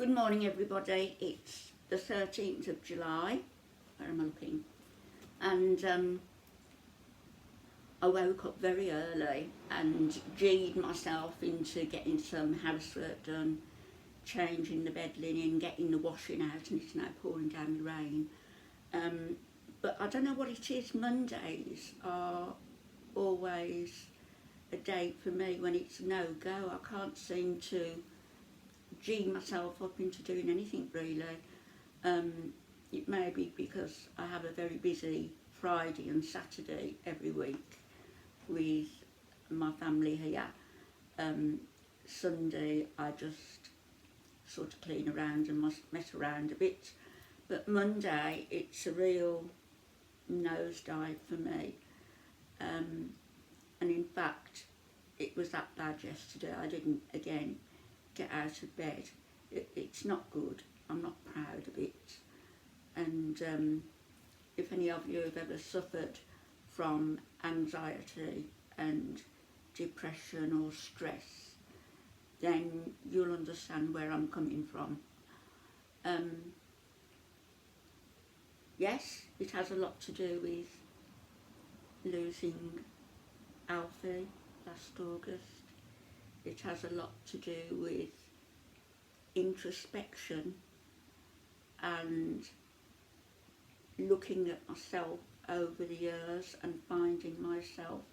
Good morning everybody, it's the 13th of July, where am I looking? And I woke up very early and G'd myself into getting some housework done, changing the bed linen, getting the washing out, and it's now pouring down the rain. But I don't know what it is, Mondays are always a day for me when it's no-go. I can't seem to G myself up into doing anything really. It may be because I have a very busy Friday and Saturday every week with my family here. Sunday I just sort of clean around and mess around a bit, but Monday it's a real nosedive for me. And in fact it was that bad yesterday. I didn't again get out of bed. It's not good. I'm not proud of it. And if any of you have ever suffered from anxiety and depression or stress, then you'll understand where I'm coming from. Yes, it has a lot to do with losing Alfie last August. It has a lot to do with introspection and looking at myself over the years and finding myself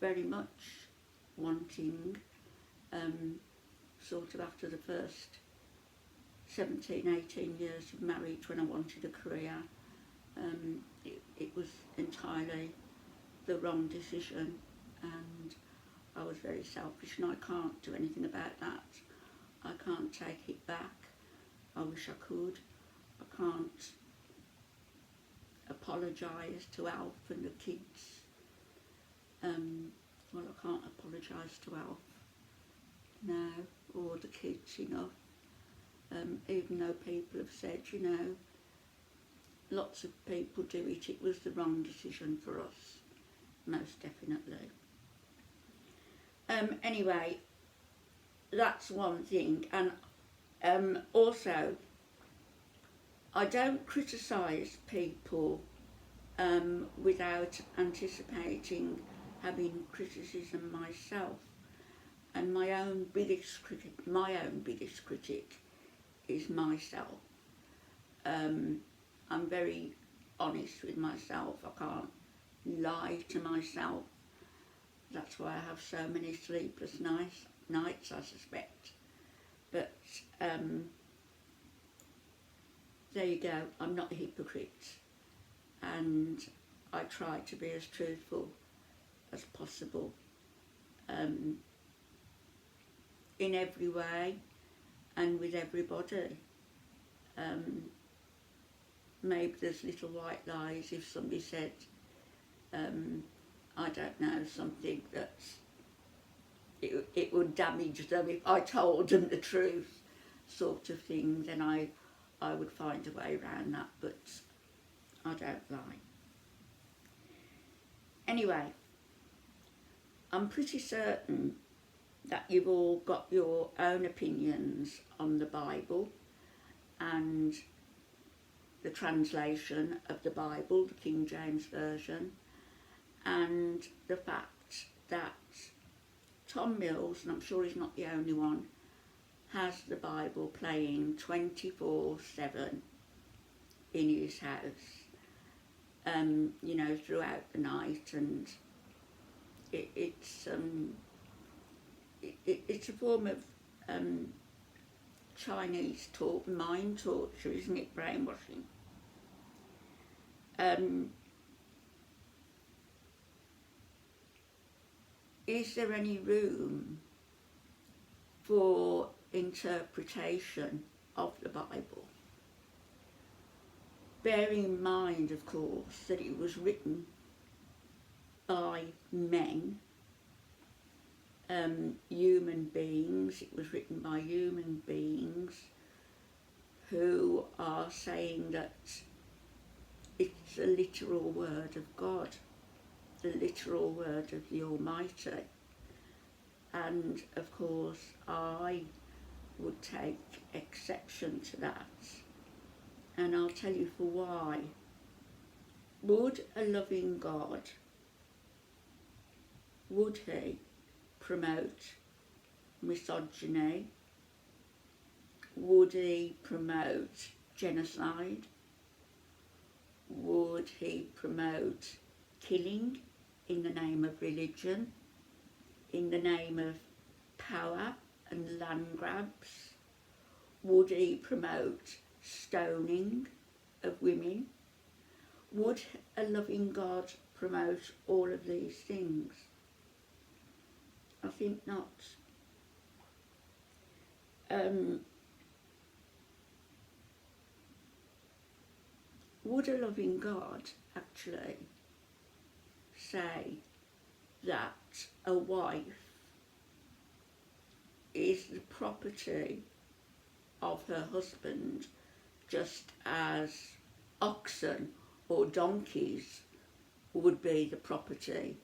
very much wanting, sort of after the first 17, 18 years of marriage when I wanted a career, it was entirely the wrong decision, and I was very selfish, and I can't do anything about that. I can't take it back. I wish I could. I can't apologise to Alf and the kids. Well, I can't apologise to Alf now, or the kids enough. Even though people have said, you know, lots of people do it, it was the wrong decision for us, most definitely. Anyway, that's one thing, and also I don't criticise people without anticipating having criticism myself, and my own biggest critic is myself. I'm very honest with myself. I can't lie to myself. That's why I have so many sleepless nights, I suspect. But there you go, I'm not a hypocrite, and I try to be as truthful as possible in every way and with everybody. Maybe there's little white lies if somebody said, I don't know, something that's it would damage them if I told them the truth, sort of thing, then I would find a way around that, but I don't lie. Anyway, I'm pretty certain that you've all got your own opinions on the Bible and the translation of the Bible, the King James Version, and the fact that Tom Mills, and I'm sure he's not the only one, has the Bible playing 24/7 in his house, you know, throughout the night, and it's a form of Chinese mind torture, isn't it? Brainwashing. Is there any room for interpretation of the Bible? Bearing in mind, of course, that it was written by men, human beings. It was written by human beings who are saying that it's a literal word of God, the literal word of the Almighty. And of course I would take exception to that, and I'll tell you for why. Would a loving God, would he promote misogyny? Would he promote genocide? Would he promote killing in the name of religion, in the name of power and land grabs? Would he promote stoning of women? Would a loving God promote all of these things? I think not. Would a loving God actually say that a wife is the property of her husband, just as oxen or donkeys would be the property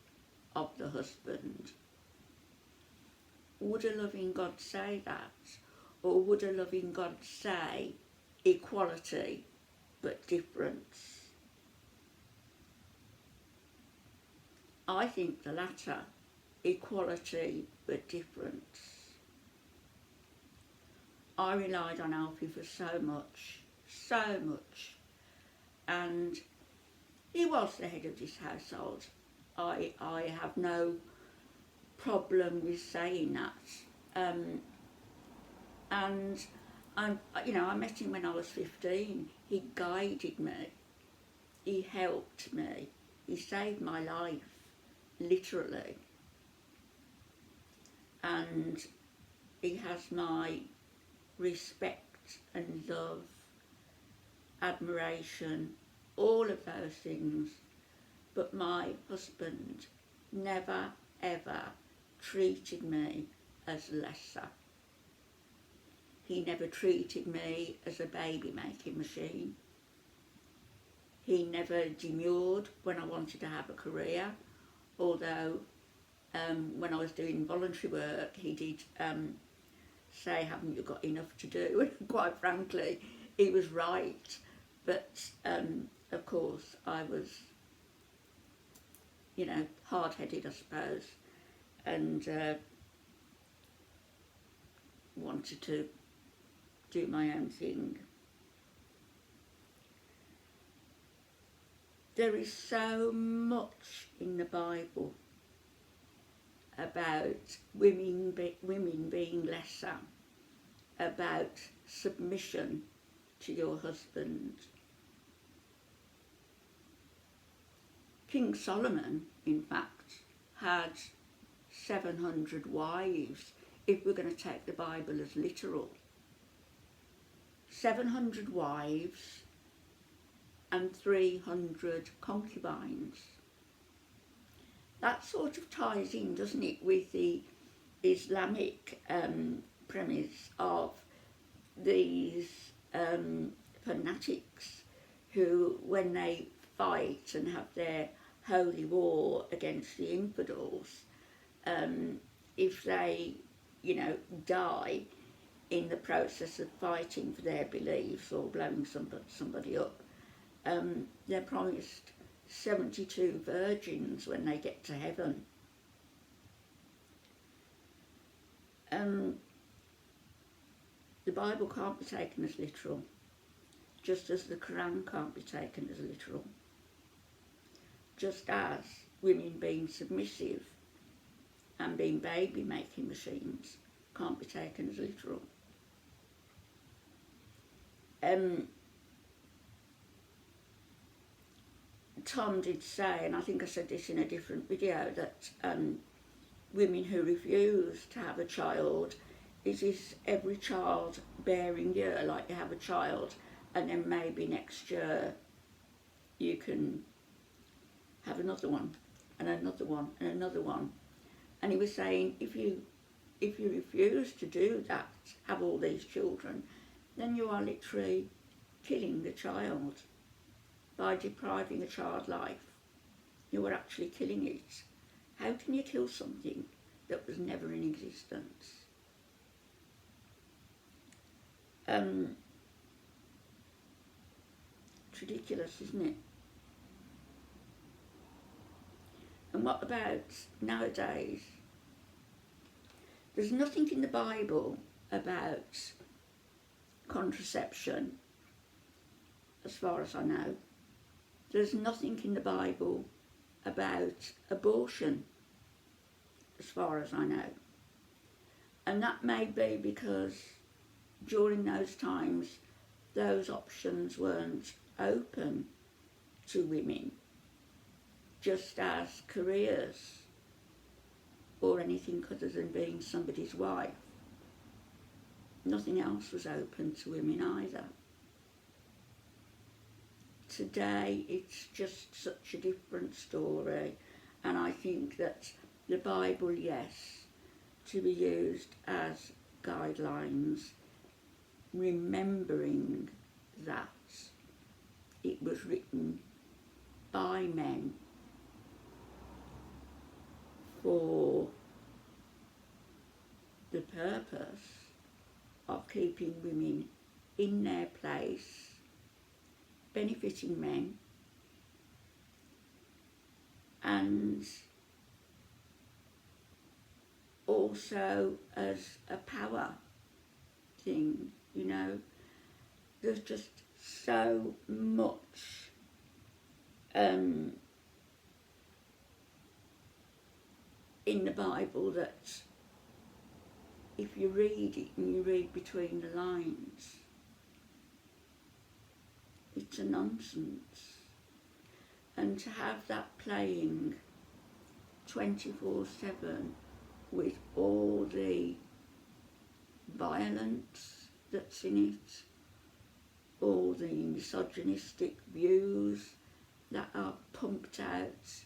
of the husband? Would a loving God say that? Or would a loving God say equality but difference? I think the latter, equality but difference. I relied on Alfie for so much, and he was the head of this household. I have no problem with saying that. And I met him when I was 15. He guided me, he helped me, he saved my life, literally. And he has my respect and love, admiration, all of those things. But my husband never ever treated me as lesser. He never treated me as a baby making machine. He never demurred when I wanted to have a career, although when I was doing voluntary work he did say, haven't you got enough to do? And quite frankly, he was right. But of course I was, hard-headed I suppose, and wanted to do my own thing. There is so much in the Bible about women being lesser, about submission to your husband. King Solomon, in fact, had 700 wives, if we're going to take the Bible as literal. 700 wives and 300 concubines. That sort of ties in, doesn't it, with the Islamic premise of these fanatics who, when they fight and have their holy war against the infidels, if they, die in the process of fighting for their beliefs or blowing somebody up, they're promised 72 virgins when they get to heaven. The Bible can't be taken as literal, just as the Quran can't be taken as literal, just as women being submissive and being baby making machines can't be taken as literal. Tom did say, and I think I said this in a different video, that women who refuse to have a child, is this every child bearing year, like you have a child and then maybe next year you can have another one and another one and another one. And he was saying, if you refuse to do that, have all these children, then you are literally killing the child. By depriving a child life, you are actually killing it. How can you kill something that was never in existence? It's ridiculous, isn't it? And what about nowadays? There's nothing in the Bible about contraception, as far as I know. There's nothing in the Bible about abortion, as far as I know. And that may be because during those times those options weren't open to women, just as careers or anything other than being somebody's wife. Nothing else was open to women either. Today it's just such a different story, and I think that the Bible, yes, to be used as guidelines, remembering that it was written by men for the purpose of keeping women in their place, benefiting men, and also as a power thing, you know. There's just so much in the Bible that if you read it and you read between the lines, it's a nonsense. And to have that playing 24/7 with all the violence that's in it, all the misogynistic views that are pumped out,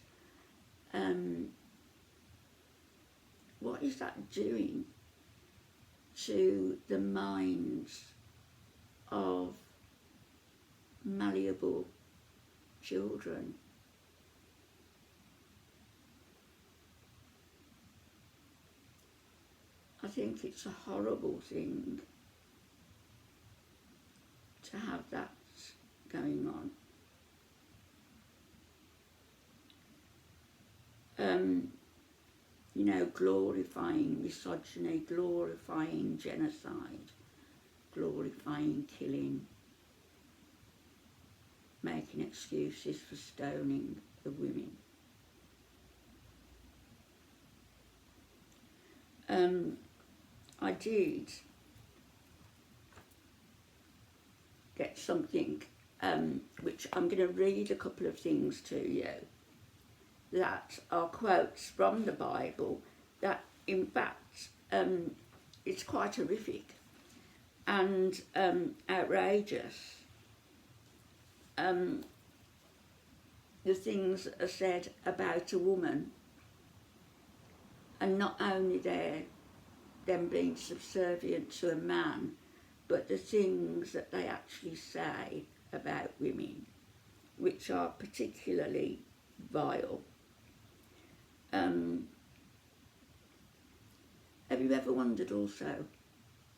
what is that doing to the minds of malleable children? I think it's a horrible thing to have that going on. You know, glorifying misogyny, glorifying genocide, glorifying killing, making excuses for stoning of women. I did get something which I'm going to read a couple of things to you that are quotes from the Bible that in fact it's quite horrific and outrageous. The things that are said about a woman, and not only them being subservient to a man, but the things that they actually say about women, which are particularly vile. Have you ever wondered also,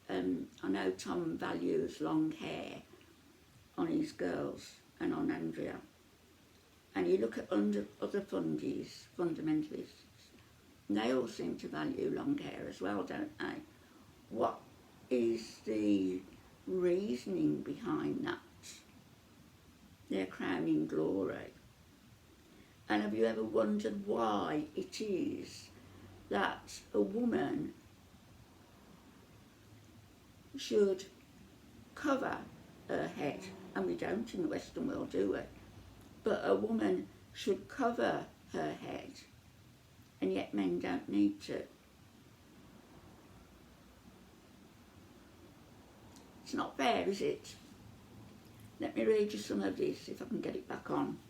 I know Tom values long hair on his girls and on Andrea, and you look at other fundamentalists, and they all seem to value long hair as well, don't they? What is the reasoning behind that? Their crowning glory. And have you ever wondered why it is that a woman should cover her head? And we don't in the Western world, do we? But a woman should cover her head, and yet men don't need to. It's not fair, is it? Let me read you some of this, if I can get it back on.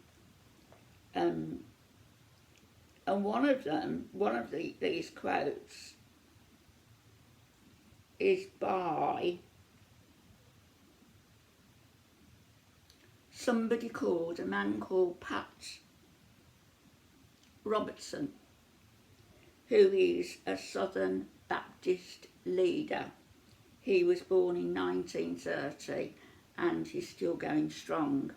And one of these quotes is by a man called Pat Robertson, who is a Southern Baptist leader. He was born in 1930 and he's still going strong.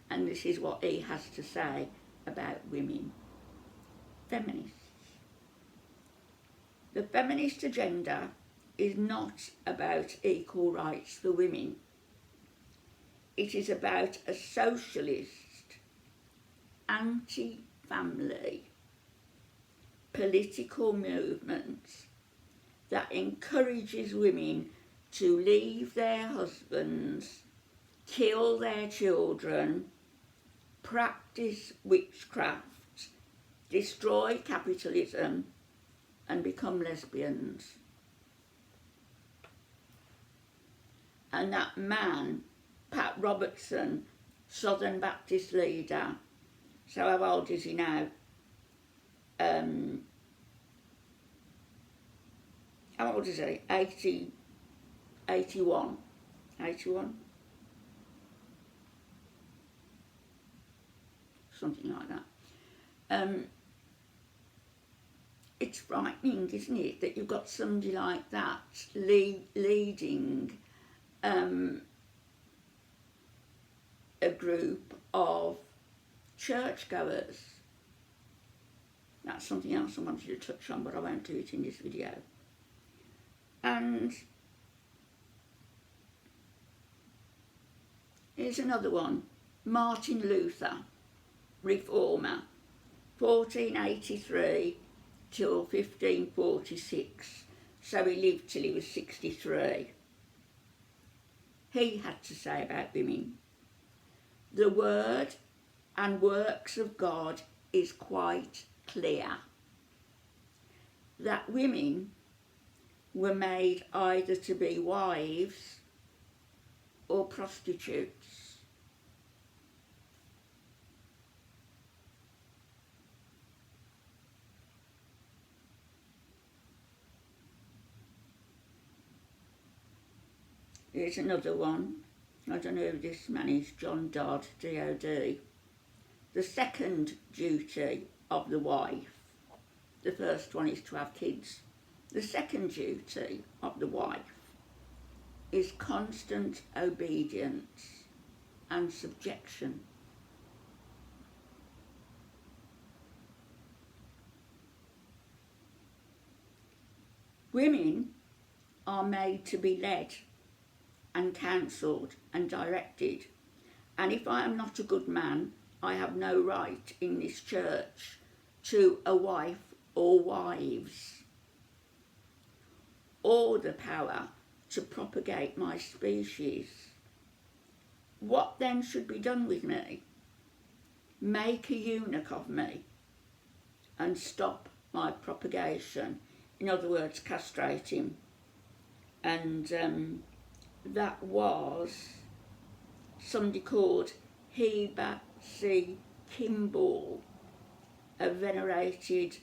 And this is what he has to say about women. Feminists. The feminist agenda is not about equal rights for women. It is about a socialist, anti-family, political movement that encourages women to leave their husbands, kill their children, practice witchcraft, destroy capitalism, and become lesbians. And that man, Pat Robertson, Southern Baptist leader, so how old is he now? How old is he? 81. Something like that. It's frightening, isn't it, that you've got somebody like that leading a group of churchgoers. That's something else I wanted to touch on, but I won't do it in this video. And here's another one. Martin Luther, reformer, 1483 till 1546. So he lived till he was 63. He had to say about women. The word and works of God is quite clear. That women were made either to be wives or prostitutes. Here's another one. I don't know who this man is, John Dodd, D.O.D. The second duty of the wife. The first one is to have kids. The second duty of the wife is constant obedience and subjection. Women are made to be led and counselled and directed, and if I am not a good man, I have no right in this church to a wife or wives, or the power to propagate my species. What then should be done with me? Make a eunuch of me and stop my propagation. In other words, castrate him. And that was somebody called Heber C Kimball, a venerated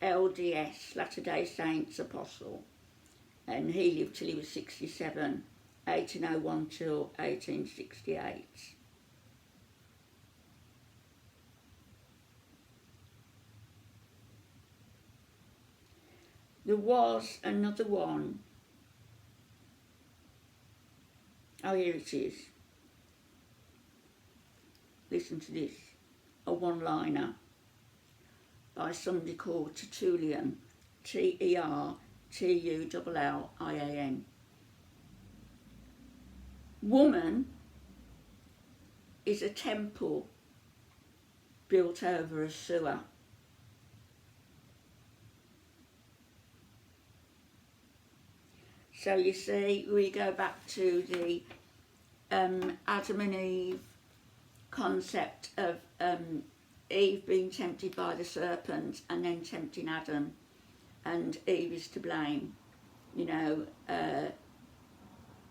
LDS, Latter-day Saints apostle, and he lived till he was 67, 1801 till 1868. There was another one. Oh, here it is. Listen to this. A one-liner by somebody called Tertullian, Tertullian. Woman is a temple built over a sewer. So you see, we go back to the Adam and Eve concept of Eve being tempted by the serpent and then tempting Adam, and Eve is to blame. You know,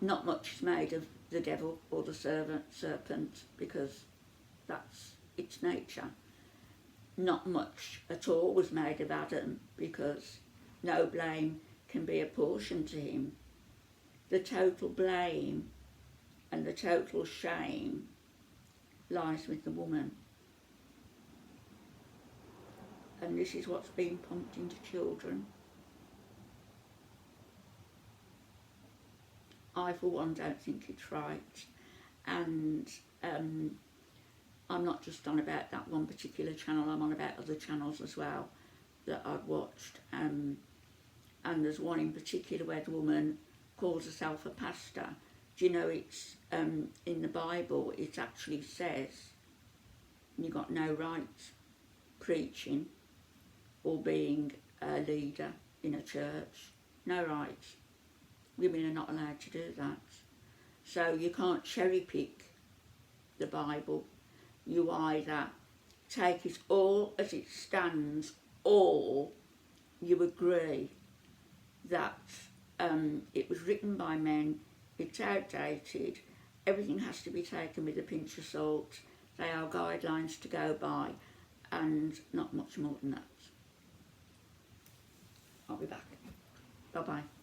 not much is made of the devil or the serpent because that's its nature. Not much at all was made of Adam because no blame can be apportioned to him. The total blame and the total shame lies with the woman. And this is what's being pumped into children. I for one don't think it's right, and I'm not just on about that one particular channel, I'm on about other channels as well that I've watched, and there's one in particular where the woman calls herself a pastor. Do you know it's in the Bible it actually says you've got no right preaching or being a leader in a church. No rights. Women are not allowed to do that. So you can't cherry pick the Bible. You either take it all as it stands, or you agree that it was written by men, it's outdated, everything has to be taken with a pinch of salt, they are guidelines to go by, and not much more than that. I'll be back. Bye-bye.